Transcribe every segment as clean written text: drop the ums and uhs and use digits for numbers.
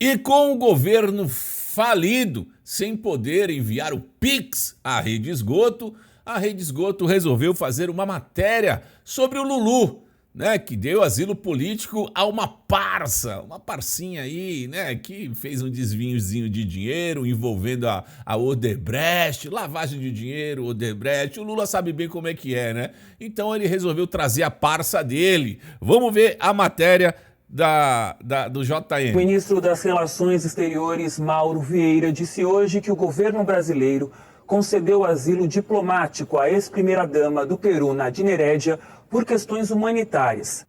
E com o governo falido, sem poder enviar o Pix à Rede Esgoto, a Rede Esgoto resolveu fazer uma matéria sobre o Lulu, né, que deu asilo político a uma parcinha aí, né, que fez um desviozinho de dinheiro envolvendo a Odebrecht, lavagem de dinheiro, Odebrecht. O Lula sabe bem como é que é, né? Então ele resolveu trazer a parça dele. Vamos ver a matéria do JN. O ministro das Relações Exteriores, Mauro Vieira, disse hoje que o governo brasileiro concedeu asilo diplomático à ex-primeira-dama do Peru, Nadine Heredia, por questões humanitárias.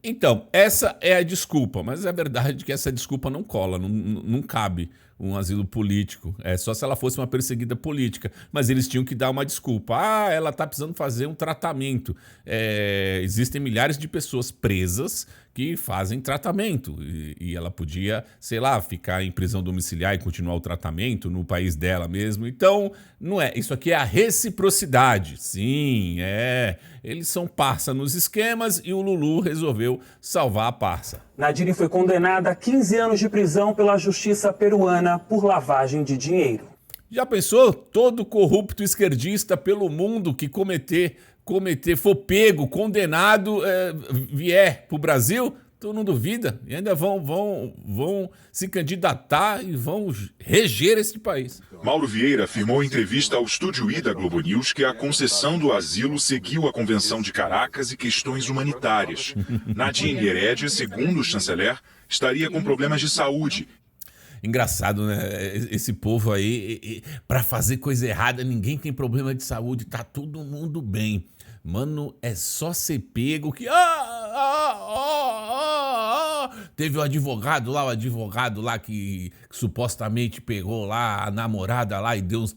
Então, essa é a desculpa, mas é verdade que essa desculpa não cola, não cabe um asilo político. É só se ela fosse uma perseguida política, mas eles tinham que dar uma desculpa. Ah, ela tá precisando fazer um tratamento. Existem milhares de pessoas presas que fazem tratamento e ela podia, sei lá, ficar em prisão domiciliar e continuar o tratamento no país dela mesmo. Então, não é. Isso aqui é a reciprocidade. Sim, eles são parça nos esquemas e o Lulu resolveu salvar a parça. Nadine foi condenada a 15 anos de prisão pela justiça peruana por lavagem de dinheiro. Já pensou? Todo corrupto esquerdista pelo mundo que for pego, condenado, vier para o Brasil, tu não duvida? E ainda vão se candidatar e vão reger esse país. Mauro Vieira afirmou em entrevista ao Estúdio I da Globo News que a concessão do asilo seguiu a Convenção de Caracas e questões humanitárias. Nadine Heredia, segundo o chanceler, estaria com problemas de saúde. Engraçado, né? Esse povo aí, pra fazer coisa errada, ninguém tem problema de saúde, tá todo mundo bem. Mano, é só ser pego que... Teve o advogado lá que supostamente pegou lá a namorada lá e deu uns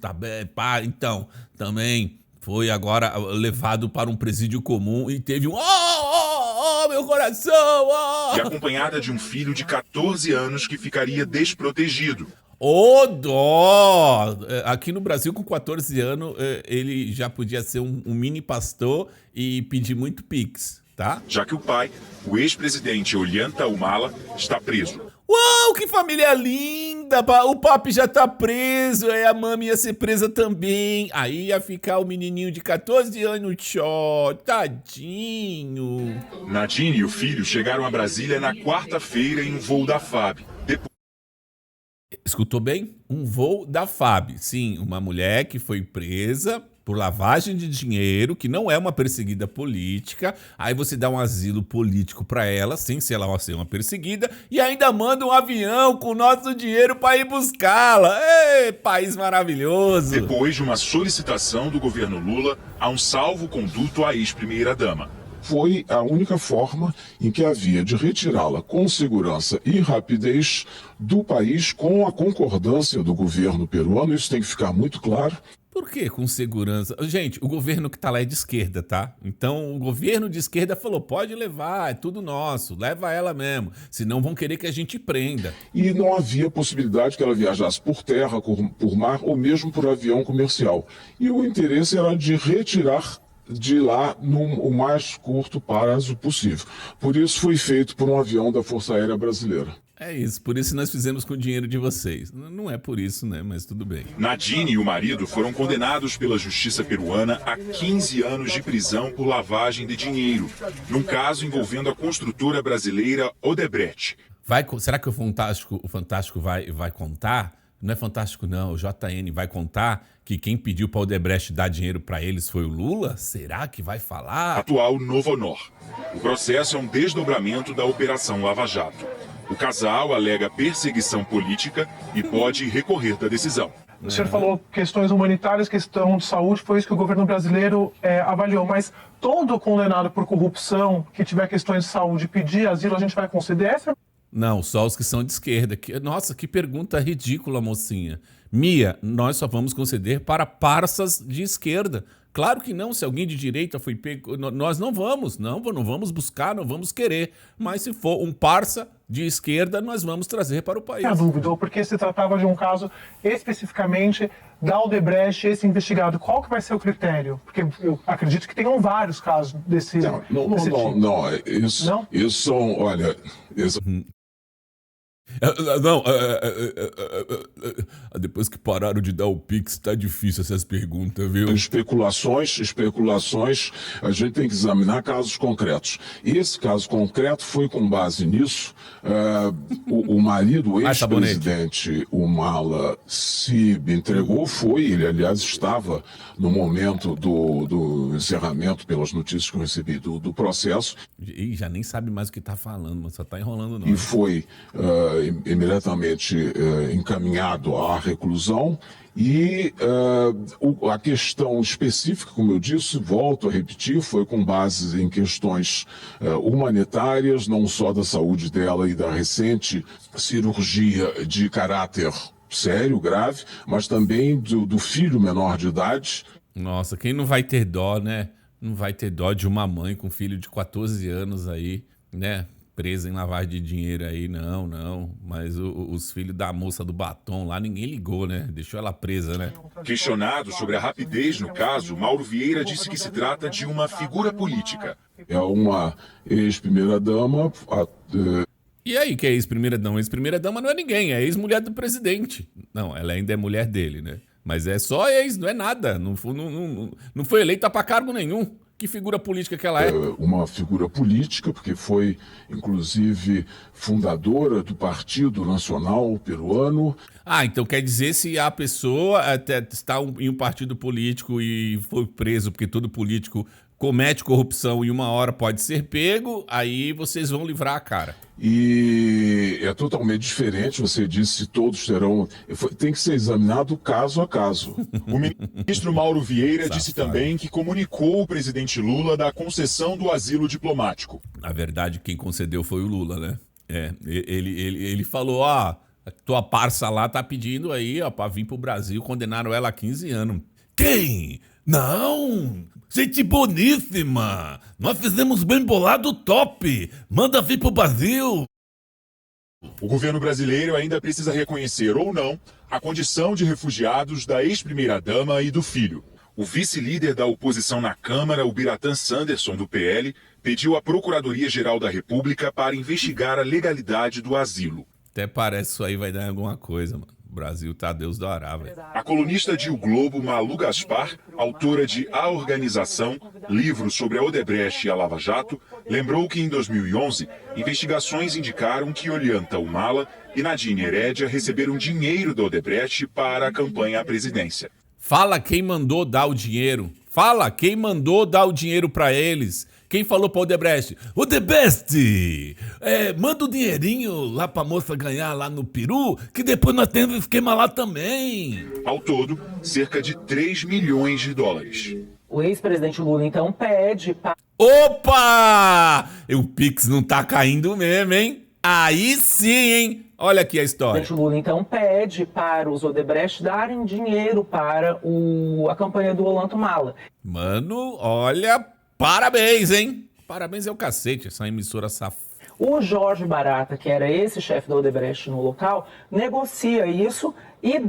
então, também foi agora levado para um presídio comum e teve um... meu coração! E acompanhada de um filho de 14 anos que ficaria desprotegido. Ô, dó! Aqui no Brasil, com 14 anos, ele já podia ser um mini pastor e pedir muito pix, tá? Já que o pai, o ex-presidente Ollanta Humala, está preso. Uau, que família linda! O papi já tá preso, a mami ia ser presa também. Aí ia ficar o menininho de 14 anos, tadinho. Nadine e o filho chegaram a Brasília na quarta-feira em um voo da FAB. Escutou bem? Um voo da FAB. Sim, uma mulher que foi presa por lavagem de dinheiro, que não é uma perseguida política. Aí você dá um asilo político pra ela, sem ser ela ser uma perseguida, e ainda manda um avião com o nosso dinheiro pra ir buscá-la. Ei, país maravilhoso! Depois de uma solicitação do governo Lula a um salvo-conduto à ex-primeira-dama. Foi a única forma em que havia de retirá-la com segurança e rapidez do país, com a concordância do governo peruano. Isso tem que ficar muito claro. Por que com segurança? Gente, o governo que tá lá é de esquerda, tá? Então o governo de esquerda falou, pode levar, é tudo nosso, leva ela mesmo, senão vão querer que a gente prenda. E não havia possibilidade que ela viajasse por terra, por mar ou mesmo por avião comercial. E o interesse era de retirar de lá o mais curto prazo possível. Por isso foi feito por um avião da Força Aérea Brasileira. É isso, por isso nós fizemos com o dinheiro de vocês. Não é por isso, né? Mas tudo bem. Nadine e o marido foram condenados pela justiça peruana a 15 anos de prisão por lavagem de dinheiro, num caso envolvendo a construtora brasileira Odebrecht. Será que o Fantástico vai contar? Não é Fantástico não, o JN vai contar que quem pediu para o Odebrecht dar dinheiro para eles foi o Lula? Será que vai falar? Atual Novo Honor. O processo é um desdobramento da Operação Lava Jato. O casal alega perseguição política e pode recorrer da decisão. O senhor falou questões humanitárias, questão de saúde, foi isso que o governo brasileiro avaliou. Mas todo condenado por corrupção que tiver questões de saúde e pedir asilo, a gente vai conceder essa? Não, só os que são de esquerda. Nossa, que pergunta ridícula, mocinha. Mia, nós só vamos conceder para parças de esquerda. Claro que não, se alguém de direita foi pego, nós não vamos buscar, não vamos querer. Mas se for um parça de esquerda, nós vamos trazer para o país. A dúvida, porque se tratava de um caso especificamente da Odebrecht, esse investigado, qual que vai ser o critério? Porque eu acredito que tenham vários casos desse tipo. Não, isso são, olha... Não, depois que pararam de dar o Pix, tá difícil essas perguntas, viu? Especulações, a gente tem que examinar casos concretos. E esse caso concreto foi com base nisso, o marido, o ex-presidente, o Mala, se entregou, ele aliás estava no momento do encerramento, pelas notícias que eu recebi, do processo. E já nem sabe mais o que tá falando, mas só tá enrolando não. E foi imediatamente encaminhado à reclusão. E a questão específica, como eu disse, volto a repetir, foi com base em questões humanitárias, não só da saúde dela e da recente cirurgia de caráter sério, grave, mas também do filho menor de idade. Nossa, quem não vai ter dó, né? Não vai ter dó de uma mãe com filho de 14 anos aí, né? Presa em lavagem de dinheiro aí, não. Mas os filhos da moça do batom lá, ninguém ligou, né? Deixou ela presa, né? Questionado sobre a rapidez no caso, Mauro Vieira disse que se trata de uma figura política. É uma ex-primeira-dama. E aí, que é ex-primeira-dama? Ex-primeira-dama não é ninguém, é ex-mulher do presidente. Não, ela ainda é mulher dele, né? Mas é só ex, não é nada. Não foi eleita pra cargo nenhum. Que figura política que ela é? Uma figura política, porque foi, inclusive, fundadora do Partido Nacional Peruano. Ah, então quer dizer, se a pessoa até está em um partido político e foi preso, porque todo político comete corrupção e uma hora pode ser pego, aí vocês vão livrar a cara. E é totalmente diferente, você disse, todos terão... Tem que ser examinado caso a caso. O ministro Mauro Vieira disse também que comunicou o presidente Lula da concessão do asilo diplomático. Na verdade, quem concedeu foi o Lula, né? Ele falou, tua parça lá tá pedindo aí, pra vir pro Brasil, condenaram ela a 15 anos. Quem? Não! Gente boníssima! Nós fizemos bem bolado top! Manda vir pro Brasil! O governo brasileiro ainda precisa reconhecer ou não a condição de refugiados da ex-primeira-dama e do filho. O vice-líder da oposição na Câmara, o Biratã Sanderson, do PL, pediu à Procuradoria-Geral da República para investigar a legalidade do asilo. Até parece que isso aí vai dar alguma coisa, mano. O Brasil tá Deus dará, velho. A colunista de O Globo, Malu Gaspar, autora de A Organização, livro sobre a Odebrecht e a Lava Jato, lembrou que em 2011, investigações indicaram que Ollanta Humala e Nadine Heredia receberam dinheiro da Odebrecht para a campanha à presidência. Fala quem mandou dar o dinheiro. Fala quem mandou dar o dinheiro pra eles. Quem falou pra Odebrecht? Odebrecht, manda o dinheirinho lá pra moça ganhar lá no Peru, que depois nós temos esquema lá também. Ao todo, cerca de 3 milhões de dólares. O ex-presidente Lula, então, pede para... Opa! O Pix não tá caindo mesmo, hein? Aí sim, hein? Olha aqui a história. O presidente Lula, então, pede para os Odebrecht darem dinheiro para a campanha do Ollanta Humala. Mano, olha... Parabéns, hein? Parabéns é o cacete, essa emissora safada. O Jorge Barata, que era esse chefe da Odebrecht no local, negocia isso e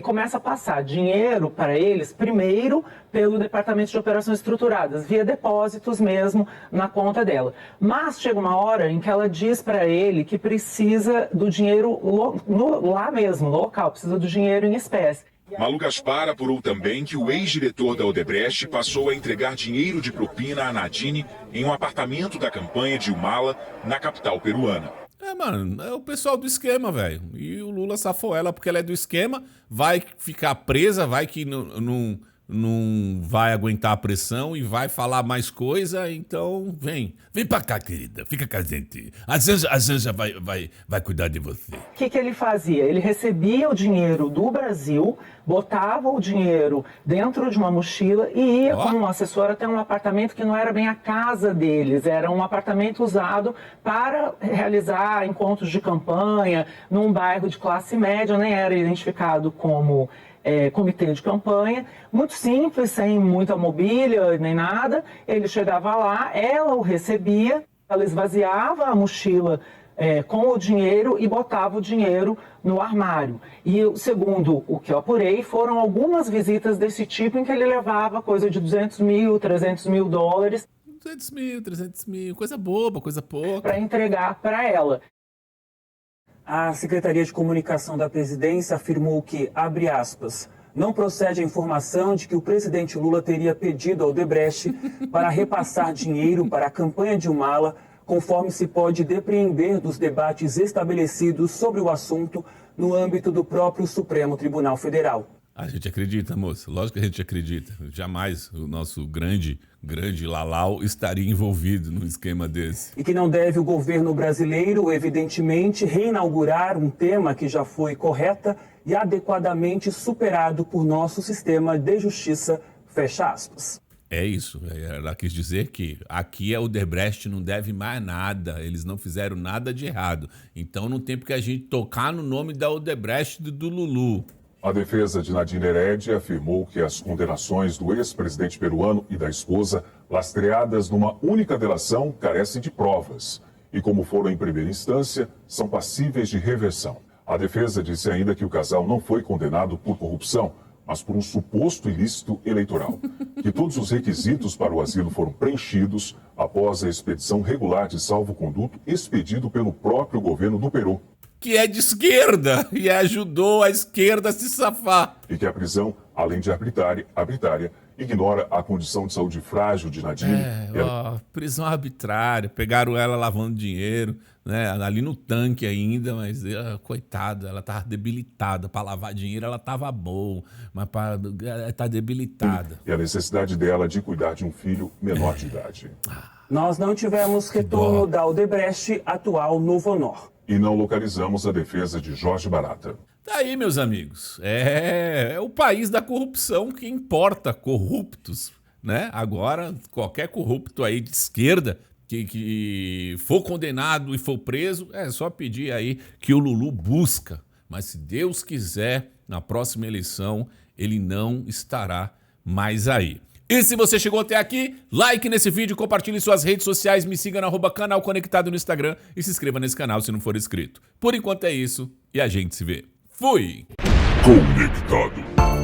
começa a passar dinheiro para eles, primeiro pelo Departamento de Operações Estruturadas, via depósitos mesmo na conta dela. Mas chega uma hora em que ela diz para ele que precisa do dinheiro lá mesmo, no local, precisa do dinheiro em espécie. Malu Gaspar apurou também que o ex-diretor da Odebrecht passou a entregar dinheiro de propina a Nadine em um apartamento da campanha de Humala, na capital peruana. Mano, é o pessoal do esquema, velho. E o Lula safou ela porque ela é do esquema, vai ficar presa, vai que não vai aguentar a pressão e vai falar mais coisa, então vem pra cá, querida, fica com a gente. A Janja vai cuidar de você. O que ele fazia? Ele recebia o dinheiro do Brasil, botava o dinheiro dentro de uma mochila e ia com um assessor até um apartamento que não era bem a casa deles, era um apartamento usado para realizar encontros de campanha num bairro de classe média, nem era identificado como comitê de campanha, muito simples, sem muita mobília nem nada. Ele chegava lá, ela o recebia, ela esvaziava a mochila com o dinheiro e botava o dinheiro no armário. E segundo o que eu apurei, foram algumas visitas desse tipo em que ele levava coisa de 200 mil, 300 mil dólares. 200 mil, 300 mil, coisa boba, coisa pouca. Para entregar para ela. A Secretaria de Comunicação da Presidência afirmou que, abre aspas, não procede a informação de que o presidente Lula teria pedido ao Odebrecht para repassar dinheiro para a campanha de Humala, conforme se pode depreender dos debates estabelecidos sobre o assunto no âmbito do próprio Supremo Tribunal Federal. A gente acredita, moça. Lógico que a gente acredita. Jamais o nosso grande Lalau estaria envolvido num esquema desse. E que não deve o governo brasileiro, evidentemente, reinaugurar um tema que já foi correta e adequadamente superado por nosso sistema de justiça, fecha aspas. É isso. Ela quis dizer que aqui a Odebrecht não deve mais nada. Eles não fizeram nada de errado. Então não tem porque a gente tocar no nome da Odebrecht e do Lulu. A defesa de Nadine Heredia afirmou que as condenações do ex-presidente peruano e da esposa, lastreadas numa única delação, carecem de provas e, como foram em primeira instância, são passíveis de reversão. A defesa disse ainda que o casal não foi condenado por corrupção, mas por um suposto ilícito eleitoral, que todos os requisitos para o asilo foram preenchidos após a expedição regular de salvo-conduto expedido pelo próprio governo do Peru. Que é de esquerda e ajudou a esquerda a se safar. E que a prisão, além de arbitrária, ignora a condição de saúde frágil de Nadine. Prisão arbitrária, pegaram ela lavando dinheiro, né, ali no tanque ainda, mas coitada, ela tava debilitada. Para lavar dinheiro ela tava boa, mas ela tá debilitada. E a necessidade dela de cuidar de um filho menor de idade. Nós não tivemos retorno da Odebrecht, atual Novo Honor. E não localizamos a defesa de Jorge Barata. Tá aí, meus amigos. É o país da corrupção que importa corruptos, né? Agora, qualquer corrupto aí de esquerda que for condenado e for preso, é só pedir aí que o Lulu busca. Mas se Deus quiser, na próxima eleição, ele não estará mais aí. E se você chegou até aqui, like nesse vídeo, compartilhe em suas redes sociais, me siga no @canal Conectado no Instagram e se inscreva nesse canal se não for inscrito. Por enquanto é isso e a gente se vê. Fui! Conectado.